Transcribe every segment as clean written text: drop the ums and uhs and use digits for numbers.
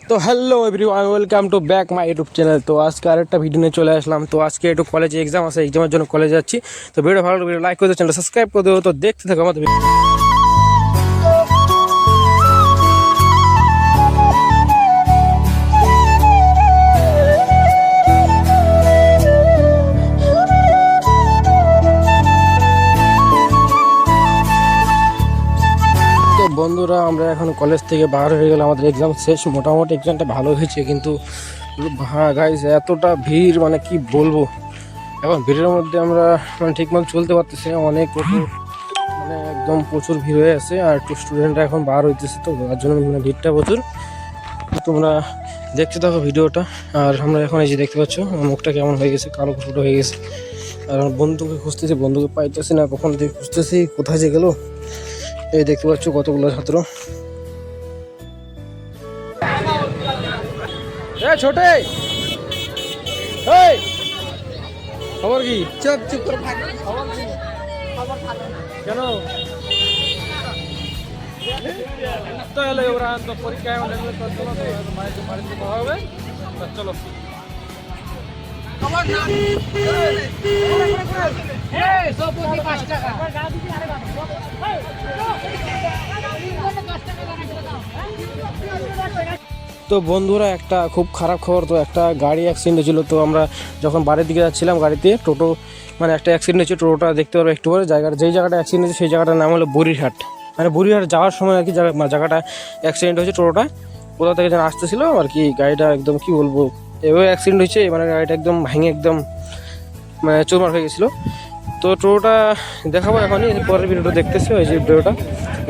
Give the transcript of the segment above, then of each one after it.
তো hello everyone, welcome to back my YouTube channel. তো আজকে আরেকটা ভিডিও নিয়ে চলে আসলাম। তো আজকে একটু কলেজে এক্সাম আছে, এক্সামের জন্য কলেজে যাচ্ছি। তো ভিডিও ভালো লাগলে লাইক করে দিও, চ্যানেল সাবস্ক্রাইব করে দিও। তো দেখতে থাকো আমাদের ভিডিও। তো বন্ধুরা, আমরা এখন কলেজ থেকে বার হয়ে গেলাম, আমাদের এক্সাম শেষ। মোটামুটি এক্সামটা ভালো হয়েছে, কিন্তু হ্যাঁ গাইজ, এতটা ভিড় মানে কি বলবো। এখন ভিড়ের মধ্যে আমরা মানে ঠিকমতো চলতে পারতেছি না, অনেক প্রচুর মানে একদম প্রচুর ভিড় হয়ে আছে। আর একটু স্টুডেন্টরা এখন বার হইতেছে, তো তার জন্য মানে ভিড়টা প্রচুর। তো তোমরা দেখতে থাকো ভিডিওটা। আর আমরা এখন এই যে দেখতে পাচ্ছ আমার মুখটা কেমন হয়ে গেছে, কালো ফুটো হয়ে গেছে। আর আমার বন্ধুকে খুঁজতেছি, বন্ধুকে পাইতেছি না, কখন থেকে খুঁজতেছি, কোথায় যে গেল। এই দেখতে পাচ্ছ কতগুলো ছাত্র। ছোটে খবর কি? চুপ চুপ করে থাক। কেন তো এলো ওরা তো পরীক্ষায় আমাদের চলো, তো বাড়িতে কথা হবে। চলো খবর না এই সবজি 5 টাকা। তো বন্ধুরা, একটা খুব খারাপ খবর। তো একটা গাড়ি অ্যাক্সিডেন্ট হয়েছিল। তো আমরা যখন বাড়ির দিকে যাচ্ছিলাম গাড়িতে, টোটো মানে একটা অ্যাক্সিডেন্ট হয়েছে। টোটোটা দেখতে পারবো একটু পরে। যেই জায়গাটা অ্যাক্সিডেন্ট হয়েছে সেই জায়গাটার নাম হলো বুড়িরহাট। মানে বুড়িরহাট যাওয়ার সময় আর কি জায়গাটা অ্যাক্সিডেন্ট হয়েছে। টোটোটা কোথা থেকে যেন আসতেছিল আর কি, গাড়িটা একদম কি বলবো এভাবে অ্যাক্সিডেন্ট হয়েছে, মানে গাড়িটা একদম ভেঙে একদম মানে চুরমার হয়ে গেছিলো। তো টোটোটা দেখাবো এখনই, পরের ভিডিওটা দেখতেছি ওই যে ভিডিওটা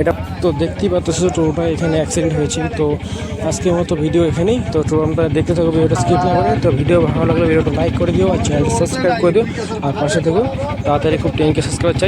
এটা। তো দেখতেই পাচ্ছ টোটোটা এখানে অ্যাক্সিডেন্ট হয়েছে। তো আজকের মতো ভিডিও এখানেই। তো আমরা দেখতে থাকবো, ভিডিওটা স্কিপ না করে। তো ভিডিও ভালো লাগলে ভিডিওটা লাইক করে দিও, আর চ্যানেলটা সাবস্ক্রাইব করে দিও, আর পাশে থেকো। তাড়াতাড়ি খুব 10K সাবস্ক্রাইবার চাই।